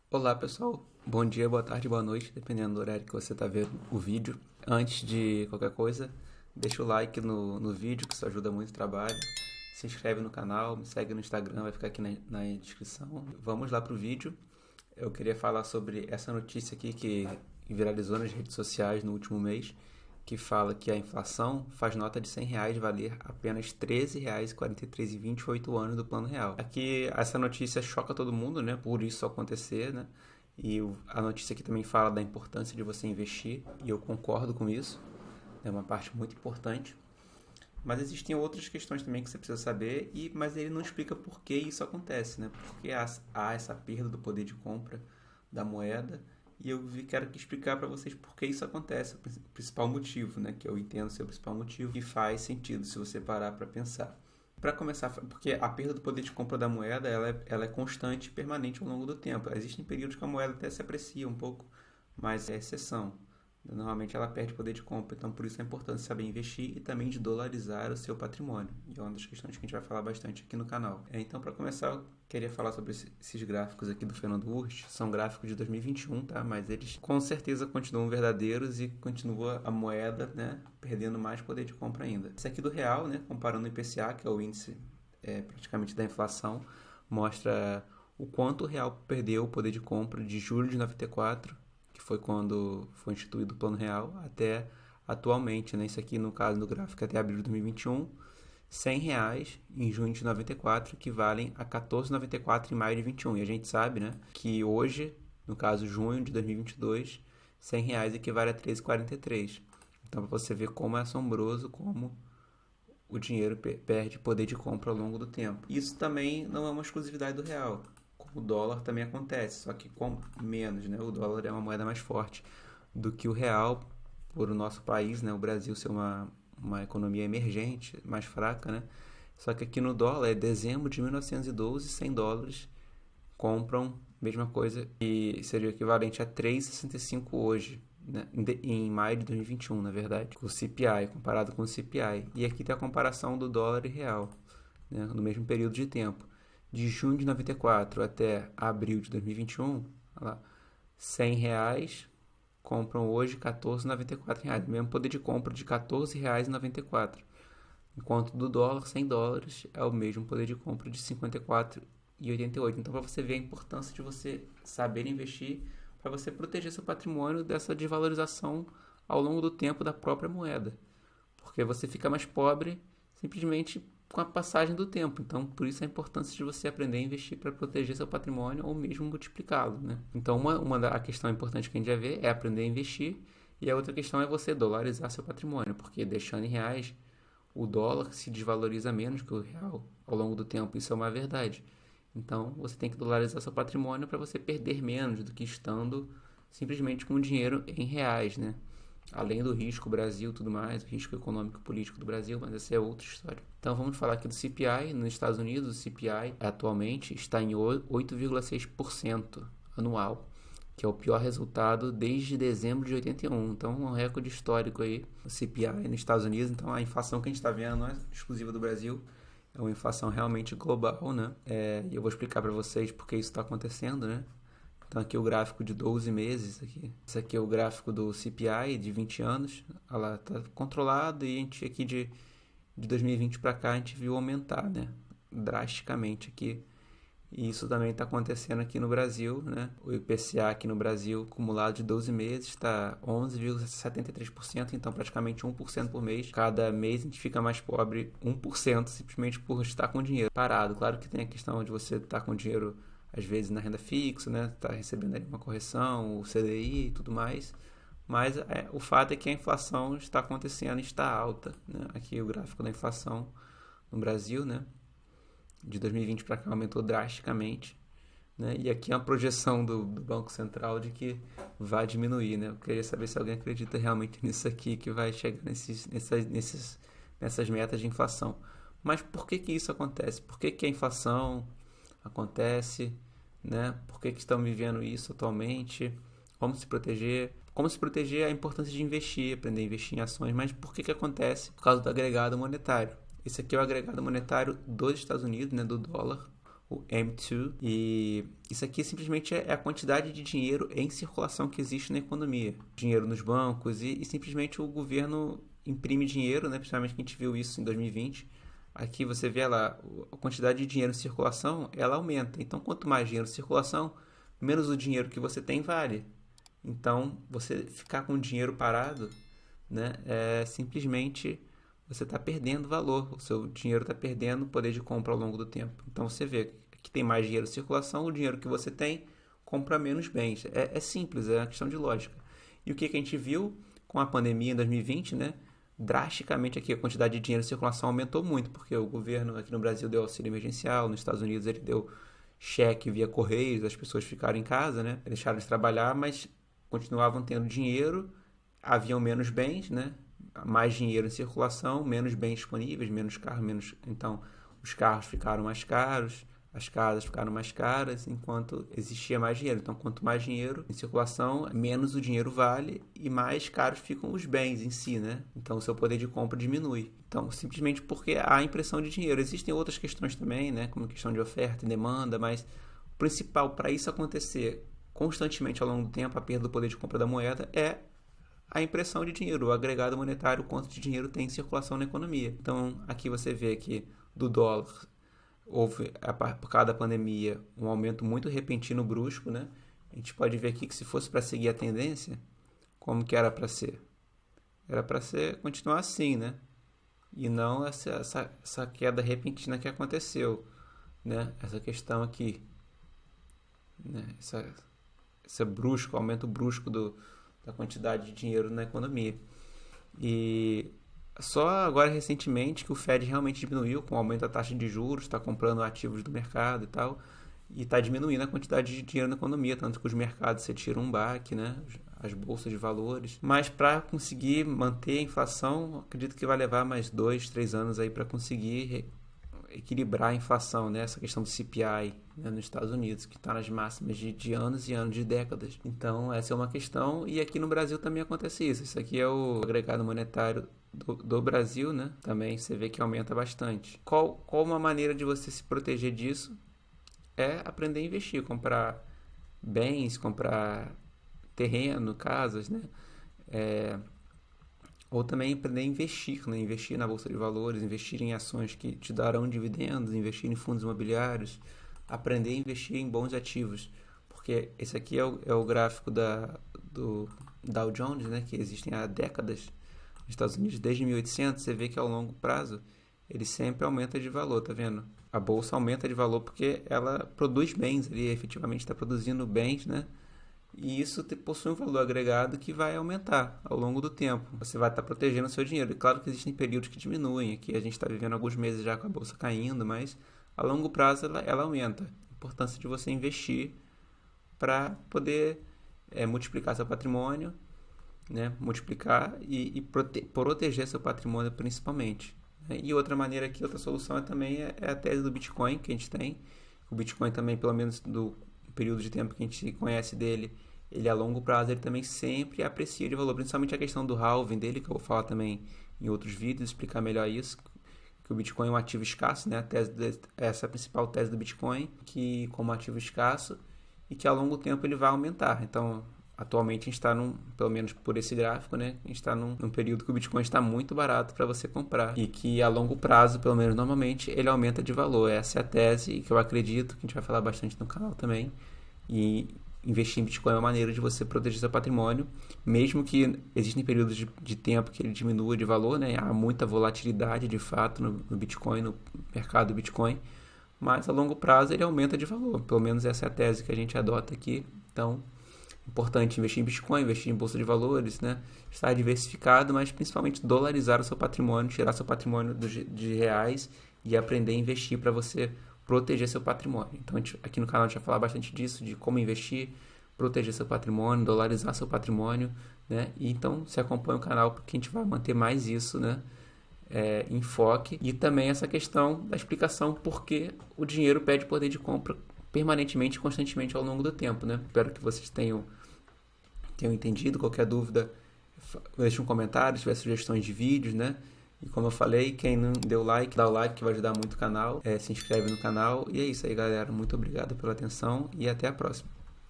Olá pessoal, bom dia, boa tarde, boa noite, dependendo do horário que você está vendo o vídeo. Antes de qualquer coisa, deixa o like no vídeo, que isso ajuda muito o trabalho. Se inscreve no canal, me segue no Instagram, vai ficar aqui na descrição. Vamos lá pro vídeo. Eu queria falar sobre essa notícia aqui que viralizou nas redes sociais no último mês, que fala que a inflação faz nota de R$ 100 valer apenas R$ 13,43 em 28 anos do Plano Real. Aqui, essa notícia choca todo mundo, né? Por isso acontecer, né? E a notícia aqui também fala da importância de você investir, e eu concordo com isso. É uma parte muito importante. Mas existem outras questões também que você precisa saber, mas ele não explica por que isso acontece, né? Por que há essa perda do poder de compra da moeda. E quero explicar para vocês por que isso acontece, o principal motivo, né? Que eu entendo ser o principal motivo, que faz sentido se você parar para pensar. Para começar, porque a perda do poder de compra da moeda ela é constante e permanente ao longo do tempo. Existem períodos que a moeda até se aprecia um pouco, mas é exceção. Normalmente ela perde poder de compra, então por isso a importância de saber investir e também de dolarizar o seu patrimônio. E é uma das questões que a gente vai falar bastante aqui no canal. Então, para começar, eu queria falar sobre esses gráficos aqui do Fernando Urst. São gráficos de 2021, tá? Mas eles com certeza continuam verdadeiros e continua a moeda, né, perdendo mais poder de compra ainda. Esse aqui do real, né, comparando o IPCA, que é o índice praticamente da inflação, mostra o quanto o real perdeu o poder de compra de julho de 94, que foi quando foi instituído o Plano Real, até atualmente, né? Isso aqui no caso do gráfico até abril de 2021, R$ 100 em junho de 94 equivalem a 14,94 em maio de 21. E a gente sabe, né, que hoje, no caso junho de 2022, R$ 100 equivale a 13,43. Então, para você ver como é assombroso como o dinheiro perde poder de compra ao longo do tempo. Isso também não é uma exclusividade do real. O dólar também acontece, só que com menos, né? O dólar é uma moeda mais forte do que o real, por o nosso país, né? O Brasil ser uma economia emergente, mais fraca, né? Só que aqui no dólar, é dezembro de 1912, US$ 100 compram, mesma coisa, e seria o equivalente a 3,65 hoje, né? Em maio de 2021, na verdade, com o CPI, comparado com o CPI. E aqui tem a comparação do dólar e real, né? No mesmo período de tempo. De junho de 94 até abril de 2021, olha lá, R$ 100 compram hoje R$ 14,94. Mesmo poder de compra de R$ 14,94. Enquanto do dólar, US$ 100 é o mesmo poder de compra de R$ 54,88. Então, para você ver a importância de você saber investir, para você proteger seu patrimônio dessa desvalorização ao longo do tempo da própria moeda. Porque você fica mais pobre simplesmente com a passagem do tempo. Então, por isso a importância de você aprender a investir para proteger seu patrimônio ou mesmo multiplicá-lo, né? Então, a questão importante que a gente vai ver é aprender a investir, e a outra questão é você dolarizar seu patrimônio, porque deixando em reais, o dólar se desvaloriza menos que o real ao longo do tempo. Isso é uma verdade. Então, você tem que dolarizar seu patrimônio para você perder menos do que estando simplesmente com o dinheiro em reais, né? Além do risco Brasil e tudo mais, o risco econômico e político do Brasil, mas essa é outra história. Então vamos falar aqui do CPI. Nos Estados Unidos, o CPI atualmente está em 8,6% anual, que é o pior resultado desde dezembro de 81. Então um recorde histórico aí, o CPI nos Estados Unidos. Então a inflação que a gente está vendo não é exclusiva do Brasil, é uma inflação realmente global, né? E eu vou explicar para vocês por que isso está acontecendo, né? Então aqui é o gráfico de 12 meses. Esse aqui é o gráfico do CPI de 20 anos. Olha lá, está controlado, e a gente aqui de 2020 para cá a gente viu aumentar, né? Drasticamente aqui. E isso também está acontecendo aqui no Brasil, né? O IPCA aqui no Brasil, acumulado de 12 meses, está 11,73%, então praticamente 1% por mês. Cada mês a gente fica mais pobre 1%, simplesmente por estar com dinheiro parado. Claro que tem a questão de você estar com dinheiro às vezes na renda fixa, né? Tá recebendo ali uma correção, o CDI e tudo mais. Mas o fato é que a inflação está acontecendo e está alta, né? Aqui o gráfico da inflação no Brasil, né? De 2020 para cá aumentou drasticamente, né? E aqui é uma projeção do Banco Central de que vai diminuir, né? Eu queria saber se alguém acredita realmente nisso aqui, que vai chegar nessas metas de inflação. Mas por que isso acontece? Por que a inflação acontece, né? Por que estamos vivendo isso atualmente? Como se proteger? Como se proteger a importância de investir, aprender a investir em ações. Mas por que acontece? Por causa do agregado monetário. Esse aqui é o agregado monetário dos Estados Unidos, né? Do dólar. o M2, e isso aqui simplesmente é a quantidade de dinheiro em circulação que existe na economia. Dinheiro nos bancos e simplesmente o governo imprime dinheiro, né? Principalmente que a gente viu isso em 2020. Aqui você vê lá, a quantidade de dinheiro em circulação, ela aumenta. Então, quanto mais dinheiro em circulação, menos o dinheiro que você tem vale. Então, você ficar com o dinheiro parado, né, simplesmente você está perdendo valor. O seu dinheiro está perdendo poder de compra ao longo do tempo. Então, você vê que tem mais dinheiro em circulação, o dinheiro que você tem compra menos bens. É simples, é uma questão de lógica. E o que a gente viu com a pandemia em 2020, né? Drasticamente aqui a quantidade de dinheiro em circulação aumentou muito, porque o governo aqui no Brasil deu auxílio emergencial, nos Estados Unidos ele deu cheque via correios, as pessoas ficaram em casa, né? Deixaram de trabalhar, mas continuavam tendo dinheiro, haviam menos bens, né? Mais dinheiro em circulação, menos bens disponíveis, menos carros, menos... Então, os carros ficaram mais caros, as casas ficaram mais caras, enquanto existia mais dinheiro. Então, quanto mais dinheiro em circulação, menos o dinheiro vale e mais caros ficam os bens em si, né? Então, o seu poder de compra diminui. Então, simplesmente porque há impressão de dinheiro. Existem outras questões também, né? Como questão de oferta e demanda, mas o principal para isso acontecer constantemente ao longo do tempo, a perda do poder de compra da moeda, é a impressão de dinheiro, o agregado monetário, o quanto de dinheiro tem em circulação na economia. Então, aqui você vê que do dólar houve, por causa da pandemia, um aumento muito repentino, brusco, né? A gente pode ver aqui que se fosse para seguir a tendência, como que era para ser? Era para ser continuar assim, né? E não essa queda repentina que aconteceu, né? Essa questão aqui, né? Esse brusco, aumento brusco da quantidade de dinheiro na economia. E só agora recentemente que o Fed realmente diminuiu com o aumento da taxa de juros, está comprando ativos do mercado e tal, e está diminuindo a quantidade de dinheiro na economia, tanto que os mercados se tiram um baque, né? As bolsas de valores. Mas para conseguir manter a inflação, acredito que vai levar mais 2, 3 anos aí para conseguir equilibrar a inflação, né? Essa questão do CPI, né, nos Estados Unidos, que está nas máximas de anos e anos, de décadas. Então, essa é uma questão, e aqui no Brasil também acontece isso. Isso aqui é o agregado monetário do Brasil, né? Também você vê que aumenta bastante. Qual uma maneira de você se proteger disso? É aprender a investir, comprar bens, comprar terreno, casas, né? Ou também aprender a investir, né? Investir na bolsa de valores, investir em ações que te darão dividendos, investir em fundos imobiliários, aprender a investir em bons ativos, porque esse aqui é o gráfico do Dow Jones, né? Que existem há décadas nos Estados Unidos, desde 1800. Você vê que ao longo prazo ele sempre aumenta de valor, tá vendo? A bolsa aumenta de valor porque ela produz bens, ele efetivamente está produzindo bens, né? E isso possui um valor agregado que vai aumentar ao longo do tempo. Você vai estar protegendo o seu dinheiro. E claro que existem períodos que diminuem. Aqui a gente está vivendo alguns meses já com a bolsa caindo, mas a longo prazo ela aumenta. A importância de você investir para poder multiplicar seu patrimônio, né? Multiplicar e proteger seu patrimônio principalmente. Né? E outra maneira aqui, outra solução também é a tese do Bitcoin que a gente tem. O Bitcoin também, pelo menos do período de tempo que a gente conhece dele, ele a longo prazo ele também sempre aprecia de valor, principalmente a questão do halving dele, que eu vou falar também em outros vídeos, explicar melhor isso, que o Bitcoin é um ativo escasso, né? Essa é a principal tese do Bitcoin, que como ativo escasso e que a longo tempo ele vai aumentar. Então, atualmente a gente está pelo menos por esse gráfico, né? A gente está num período que o Bitcoin está muito barato para você comprar e que a longo prazo, pelo menos normalmente, ele aumenta de valor. Essa é a tese que eu acredito, que a gente vai falar bastante no canal também. E investir em Bitcoin é uma maneira de você proteger seu patrimônio, mesmo que existem períodos de tempo que ele diminua de valor, né? Há muita volatilidade de fato no Bitcoin, no mercado do Bitcoin, mas a longo prazo ele aumenta de valor. Pelo menos essa é a tese que a gente adota aqui. Então, importante investir em Bitcoin, investir em bolsa de valores, né? Estar diversificado, mas principalmente dolarizar o seu patrimônio, tirar seu patrimônio de reais e aprender a investir para você proteger seu patrimônio. Então, aqui no canal a gente vai falar bastante disso, de como investir, proteger seu patrimônio, dolarizar seu patrimônio, né? E então, se acompanha o canal, porque a gente vai manter mais isso, né? Em foque. E também essa questão da explicação por que o dinheiro perde poder de compra permanentemente e constantemente ao longo do tempo, né? Espero que vocês tenham entendido. Qualquer dúvida, deixe um comentário, se tiver sugestões de vídeos, né? E como eu falei, quem não deu like, dá o like que vai ajudar muito o canal. Se inscreve no canal. E é isso aí, galera. Muito obrigado pela atenção e até a próxima.